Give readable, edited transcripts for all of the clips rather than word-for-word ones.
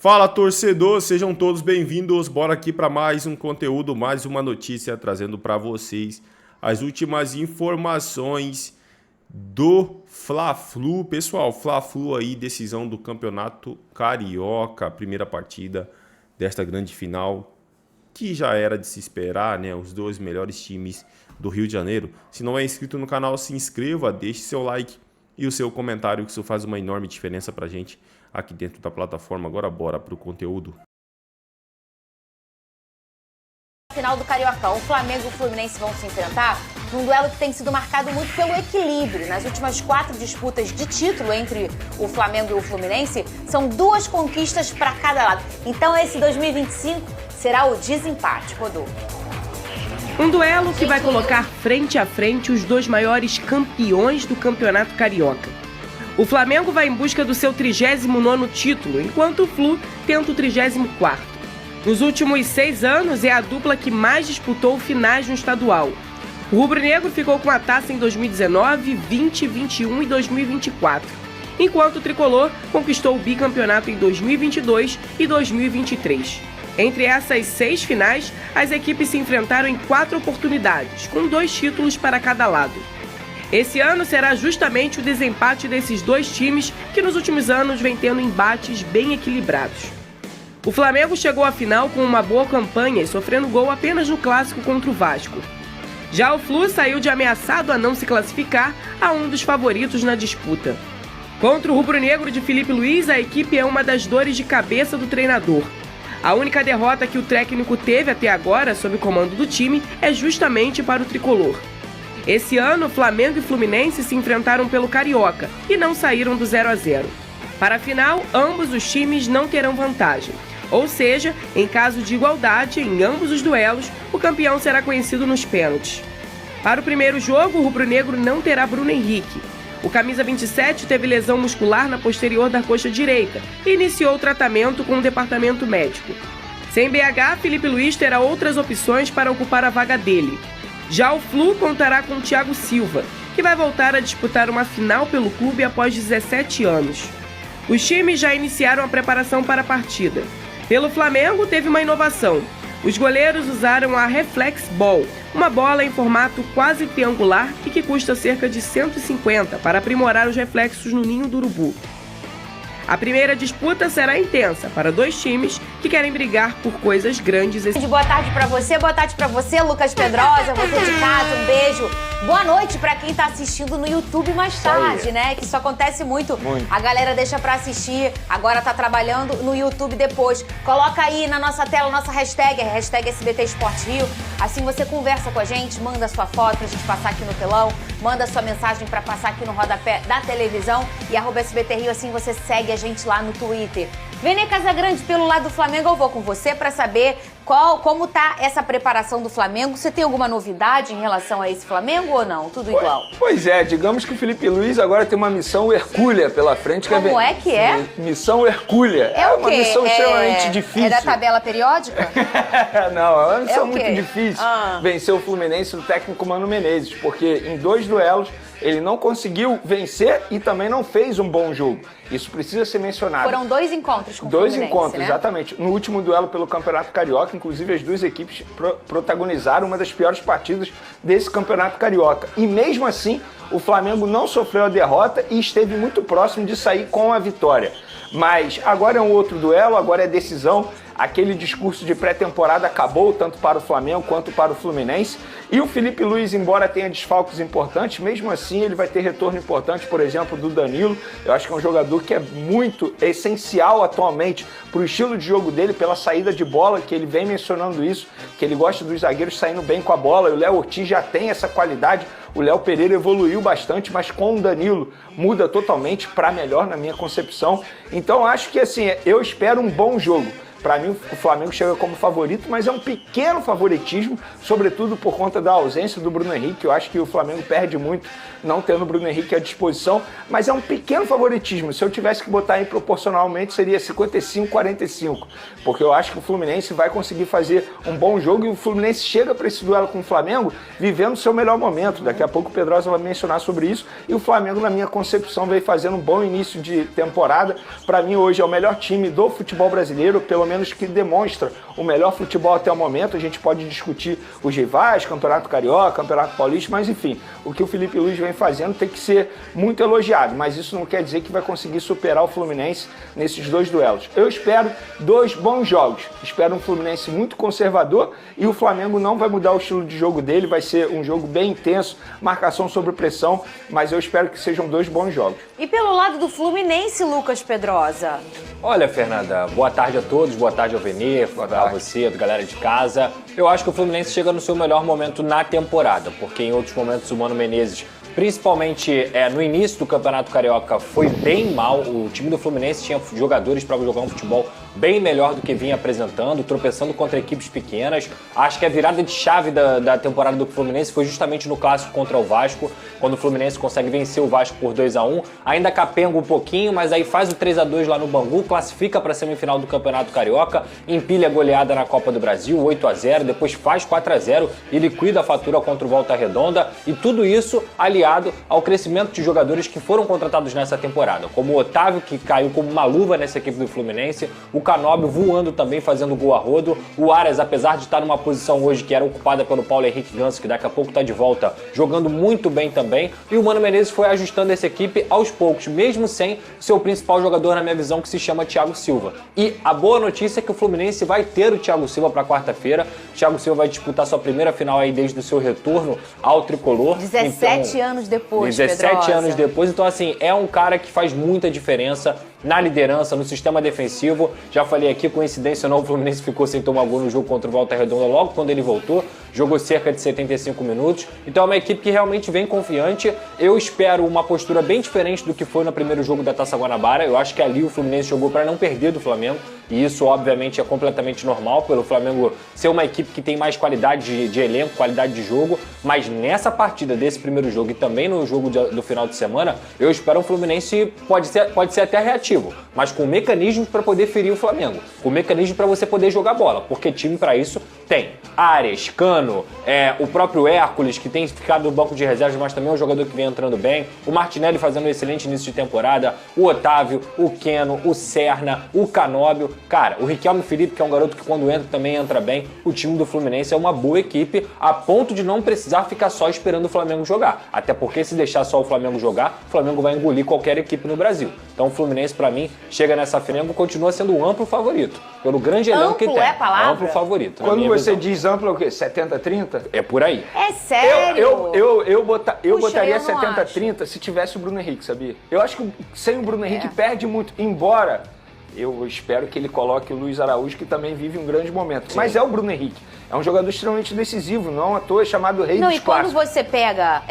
Fala, torcedor, sejam todos bem-vindos. Bora aqui para mais um conteúdo, mais uma notícia trazendo para vocês as últimas informações do Fla-Flu. Pessoal, Fla-Flu aí, decisão do Campeonato Carioca, primeira partida desta grande final, que já era de se esperar, né? Os dois melhores times do Rio de Janeiro. Se não é inscrito no canal, se inscreva, deixe seu like e o seu comentário, que isso faz uma enorme diferença pra gente aqui dentro da plataforma. Agora bora pro conteúdo. Final do Cariocão, o Flamengo e o Fluminense vão se enfrentar num duelo que tem sido marcado muito pelo equilíbrio. Nas últimas 4 disputas de título entre o Flamengo e o Fluminense, são 2 conquistas para cada lado. Então esse 2025 será o desempate, Rodolfo. Um duelo que vai colocar frente a frente os 2 maiores campeões do Campeonato Carioca. O Flamengo vai em busca do seu 39º título, enquanto o Flu tenta o 34º. Nos últimos 6 anos, é a dupla que mais disputou finais no estadual. O rubro-negro ficou com a taça em 2019, 2021 e 2024, enquanto o tricolor conquistou o bicampeonato em 2022 e 2023. Entre essas 6 finais, as equipes se enfrentaram em 4 oportunidades, com 2 títulos para cada lado. Esse ano será justamente o desempate desses 2 times que nos últimos anos vem tendo embates bem equilibrados. O Flamengo chegou à final com uma boa campanha e sofrendo gol apenas no clássico contra o Vasco. Já o Flu saiu de ameaçado a não se classificar a um dos favoritos na disputa. Contra o rubro-negro de Filipe Luiz, a equipe é uma das dores de cabeça do treinador. A única derrota que o técnico teve até agora sob o comando do time é justamente para o tricolor. Esse ano, Flamengo e Fluminense se enfrentaram pelo Carioca e não saíram do 0-0. Para a final, ambos os times não terão vantagem. Ou seja, em caso de igualdade em ambos os duelos, o campeão será conhecido nos pênaltis. Para o primeiro jogo, o rubro-negro não terá Bruno Henrique. O camisa 27 teve lesão muscular na posterior da coxa direita e iniciou o tratamento com o departamento médico. Sem BH, Filipe Luiz terá outras opções para ocupar a vaga dele. Já o Flu contará com Thiago Silva, que vai voltar a disputar uma final pelo clube após 17 anos. Os times já iniciaram a preparação para a partida. Pelo Flamengo, teve uma inovação. Os goleiros usaram a Reflex Ball, uma bola em formato quase triangular e que custa cerca de 150 para aprimorar os reflexos no ninho do urubu. A primeira disputa será intensa para 2 times que querem brigar por coisas grandes. Boa tarde pra você, Lucas Pedrosa, você de casa, um beijo. Boa noite pra quem tá assistindo no YouTube mais tarde, né? Que isso acontece muito. A galera deixa pra assistir, agora tá trabalhando no YouTube depois. Coloca aí na nossa tela nossa hashtag, a hashtag SBT Esporte Rio. Assim você conversa com a gente, manda sua foto pra gente passar aqui no telão, manda sua mensagem pra passar aqui no rodapé da televisão e @SBT Rio, assim você segue a gente lá no Twitter. Vene Casagrande, pelo lado do Flamengo, eu vou com você para saber como tá essa preparação do Flamengo. Você tem alguma novidade em relação a esse Flamengo ou não? Tudo igual? Pois é, digamos que o Filipe Luiz agora tem uma missão hercúlea pela frente. Como é que é? Missão hercúlea. É o quê? Uma missão extremamente difícil. É da tabela periódica? Não, é uma missão muito difícil. Vencer o Fluminense do técnico Mano Menezes, porque em 2 duelos ele não conseguiu vencer e também não fez um bom jogo. Isso precisa ser mencionado. Foram 2 encontros com o 2 Fluminense, encontros, né? exatamente. No último duelo pelo Campeonato Carioca, inclusive as 2 equipes protagonizaram uma das piores partidas desse Campeonato Carioca. E mesmo assim, o Flamengo não sofreu a derrota e esteve muito próximo de sair com a vitória. Mas agora é um outro duelo, agora é decisão. Aquele discurso de pré-temporada acabou, tanto para o Flamengo quanto para o Fluminense. E o Filipe Luiz, embora tenha desfalques importantes, mesmo assim ele vai ter retorno importante, por exemplo, do Danilo. Eu acho que é um jogador que é muito essencial atualmente para o estilo de jogo dele, pela saída de bola, que ele vem mencionando isso, que ele gosta dos zagueiros saindo bem com a bola. E o Léo Ortiz já tem essa qualidade. O Léo Pereira evoluiu bastante, mas com o Danilo muda totalmente para melhor, na minha concepção. Então acho que assim, eu espero um bom jogo. Para mim, o Flamengo chega como favorito, mas é um pequeno favoritismo, sobretudo por conta da ausência do Bruno Henrique. Eu acho que o Flamengo perde muito não tendo o Bruno Henrique à disposição, mas é um pequeno favoritismo. Se eu tivesse que botar aí proporcionalmente, seria 55-45, porque eu acho que o Fluminense vai conseguir fazer um bom jogo e o Fluminense chega para esse duelo com o Flamengo vivendo o seu melhor momento. Daqui a pouco o Pedrosa vai mencionar sobre isso. E o Flamengo, na minha concepção, veio fazendo um bom início de temporada. Para mim, hoje é o melhor time do futebol brasileiro, pelo menos que demonstra o melhor futebol até o momento. A gente pode discutir os rivais, Campeonato Carioca, Campeonato Paulista, mas enfim, o que o Felipe Luiz vem fazendo tem que ser muito elogiado, mas isso não quer dizer que vai conseguir superar o Fluminense nesses dois duelos. Eu espero 2 bons jogos, espero um Fluminense muito conservador e o Flamengo não vai mudar o estilo de jogo dele, vai ser um jogo bem intenso, marcação sobre pressão, mas eu espero que sejam 2 bons jogos. E pelo lado do Fluminense, Lucas Pedrosa? Olha, Fernanda, boa tarde a todos, boa tarde ao Venê, a você, a galera de casa. Eu acho que o Fluminense chega no seu melhor momento na temporada, porque em outros momentos o Mano Menezes, principalmente no início do Campeonato Carioca, foi bem mal. O time do Fluminense tinha jogadores para jogar um futebol bem melhor do que vinha apresentando, tropeçando contra equipes pequenas. Acho que a virada de chave da temporada do Fluminense foi justamente no clássico contra o Vasco, quando o Fluminense consegue vencer o Vasco por 2-1. Ainda capenga um pouquinho, mas aí faz o 3-2 lá no Bangu, classifica para a semifinal do Campeonato Carioca, empilha a goleada na Copa do Brasil, 8-0, depois faz 4-0 e liquida a fatura contra o Volta Redonda. E tudo isso aliado ao crescimento de jogadores que foram contratados nessa temporada, como o Otávio, que caiu como uma luva nessa equipe do Fluminense, o Canóbio voando também, fazendo gol a rodo, o Arias, apesar de estar numa posição hoje que era ocupada pelo Paulo Henrique Ganso, que daqui a pouco está de volta, jogando muito bem também, e o Mano Menezes foi ajustando essa equipe aos poucos, mesmo sem seu principal jogador, na minha visão, que se chama Thiago Silva. E a boa notícia é que o Fluminense vai ter o Thiago Silva para quarta-feira. O Thiago Silva vai disputar sua primeira final aí desde o seu retorno ao tricolor. 17 anos depois, 17 Pedrosa. anos depois, então assim, é um cara que faz muita diferença na liderança, no sistema defensivo. Já falei aqui, coincidência ou não, o Fluminense ficou sem tomar gol no jogo contra o Volta Redonda logo quando ele voltou, jogou cerca de 75 minutos, então é uma equipe que realmente vem confiante. Eu espero uma postura bem diferente do que foi no primeiro jogo da Taça Guanabara. Eu acho que ali o Fluminense jogou para não perder do Flamengo, e isso obviamente é completamente normal pelo Flamengo ser uma equipe que tem mais qualidade de elenco, qualidade de jogo, mas nessa partida desse primeiro jogo e também no jogo do final de semana, eu espero um Fluminense, pode ser até reativo, mas com mecanismos para poder ferir o Flamengo, com mecanismos para você poder jogar bola, porque time para isso tem. Arias, Cano, o próprio Hércules, que tem ficado no banco de reservas, mas também é um jogador que vem entrando bem, o Martinelli fazendo um excelente início de temporada, o Otávio, o Keno, o Serna, o Canóbio, cara, o Riquelme Felipe, que é um garoto que quando entra também entra bem. O time do Fluminense é uma boa equipe, a ponto de não precisar ficar só esperando o Flamengo jogar, até porque se deixar só o Flamengo jogar, o Flamengo vai engolir qualquer equipe no Brasil. Então o Fluminense, para mim, chega nessa final e continua sendo um amplo favorito, pelo grande elenco que tem. É a palavra? Amplo favorito. Quando você diz amplo, é o quê? 70-30? É por aí. É sério? Eu botaria eu não 70-30 se tivesse o Bruno Henrique, sabia? Eu acho que sem o Bruno Henrique perde muito, embora eu espero que ele coloque o Luiz Araújo, que também vive um grande momento. Sim. Mas é o Bruno Henrique. É um jogador extremamente decisivo, não à toa é chamado rei dos clássicos. clássicos. Quando você pega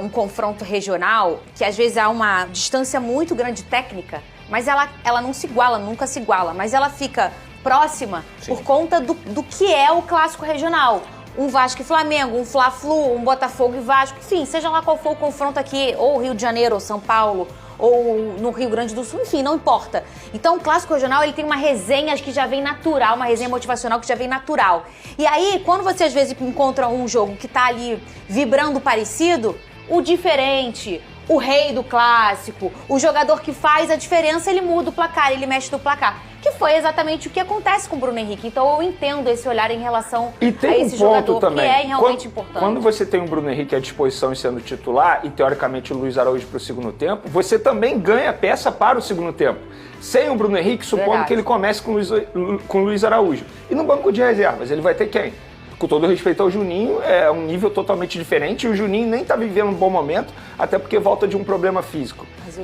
um confronto regional, que às vezes há uma distância muito grande técnica, mas ela não se iguala, nunca se iguala, mas ela fica próxima. Sim. Por conta do que é o clássico regional. Um Vasco e Flamengo, um Fla-Flu, um Botafogo e Vasco, enfim, seja lá qual for o confronto aqui, ou Rio de Janeiro, ou São Paulo, ou no Rio Grande do Sul, enfim, não importa. Então o clássico regional, ele tem uma resenha que já vem natural, uma resenha motivacional que já vem natural. E aí, quando você às vezes encontra um jogo que tá ali vibrando parecido, o diferente, o rei do clássico, o jogador que faz a diferença, ele muda o placar, ele mexe no placar. Que foi exatamente o que acontece com o Bruno Henrique. Então eu entendo esse olhar em relação a esse jogador também, que é realmente importante. Quando você tem o Bruno Henrique à disposição e sendo titular, e teoricamente o Luiz Araújo para o segundo tempo, você também ganha peça para o segundo tempo. Sem o Bruno Henrique, supondo que ele comece com o Luiz Araújo. E no banco de reservas, ele vai ter quem? Com todo respeito ao Juninho, é um nível totalmente diferente, e o Juninho nem está vivendo um bom momento, até porque volta de um problema físico. Mas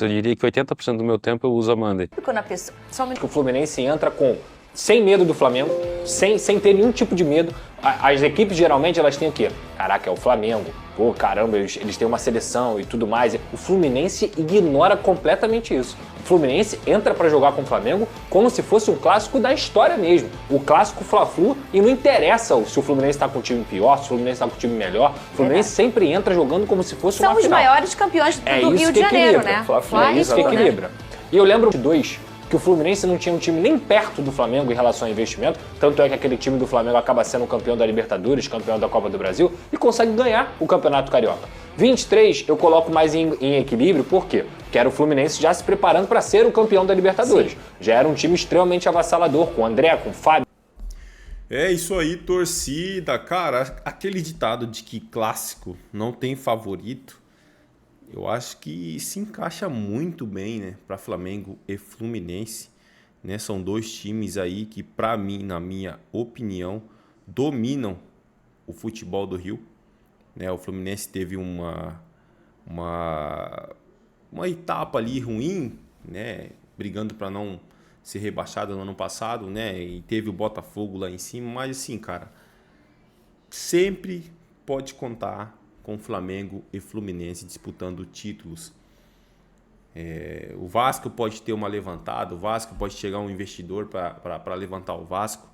eu diria que 80% do meu tempo eu uso a Monday. Quando a pessoa... O Fluminense entra com sem medo do Flamengo, sem ter nenhum tipo de medo. As equipes geralmente elas têm o quê? Caraca, é o Flamengo. Pô, caramba, eles têm uma seleção e tudo mais. O Fluminense ignora completamente isso. O Fluminense entra para jogar com o Flamengo como se fosse um clássico da história mesmo. O clássico Fla-Flu, e não interessa se o Fluminense está com um time pior, se o Fluminense está com um time melhor. O Fluminense sempre entra jogando como se fosse uma final. São os maiores campeões do Rio de Janeiro, né? É isso que equilibra. E eu lembro de que o Fluminense não tinha um time nem perto do Flamengo em relação a investimento, tanto é que aquele time do Flamengo acaba sendo campeão da Libertadores, campeão da Copa do Brasil e consegue ganhar o Campeonato Carioca. 23 eu coloco mais em equilíbrio, por quê? Porque era o Fluminense já se preparando para ser o campeão da Libertadores. Sim. Já era um time extremamente avassalador, com o André, com o Fábio. É isso aí, torcida. Cara, aquele ditado de que clássico não tem favorito, eu acho que se encaixa muito bem, né, para Flamengo e Fluminense, né? São dois times aí que, para mim, na minha opinião, dominam o futebol do Rio, né? O Fluminense teve uma etapa ali ruim, né, brigando para não ser rebaixado no ano passado, né? E teve o Botafogo lá em cima, mas assim, cara, sempre pode contar com Flamengo e Fluminense disputando títulos. O Vasco pode ter uma levantada, o Vasco pode chegar um investidor para levantar o Vasco.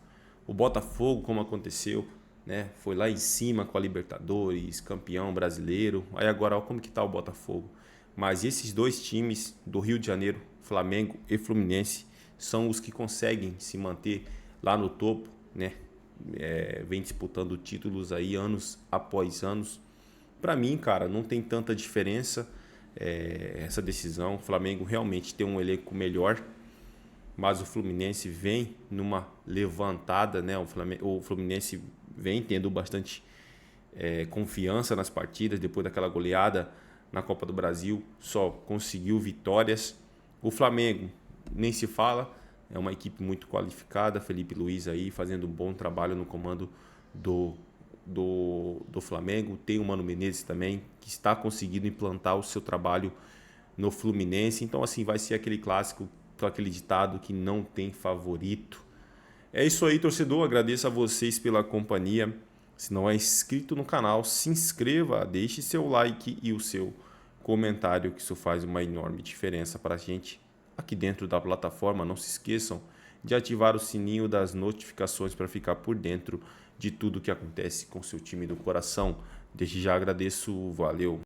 O Botafogo, como aconteceu, né, foi lá em cima com a Libertadores, campeão brasileiro. Aí agora, olha como que tá o Botafogo. Mas esses dois times do Rio de Janeiro, Flamengo e Fluminense, são os que conseguem se manter lá no topo, né? Vem disputando títulos aí anos após anos. Para mim, cara, não tem tanta diferença essa decisão. O Flamengo realmente tem um elenco melhor, mas o Fluminense vem numa levantada, né? O Fluminense vem tendo bastante confiança nas partidas, depois daquela goleada na Copa do Brasil, só conseguiu vitórias. O Flamengo nem se fala, é uma equipe muito qualificada, Felipe Luiz aí fazendo um bom trabalho no comando do Flamengo. Tem o Mano Menezes também, que está conseguindo implantar o seu trabalho no Fluminense. Então, assim, vai ser aquele clássico, com aquele ditado que não tem favorito. É isso aí, torcedor. Agradeço a vocês pela companhia. Se não é inscrito no canal, se inscreva, deixe seu like e o seu comentário, que isso faz uma enorme diferença para a gente aqui dentro da plataforma. Não se esqueçam de ativar o sininho das notificações para ficar por dentro de tudo que acontece com seu time do coração. Desde já agradeço, valeu!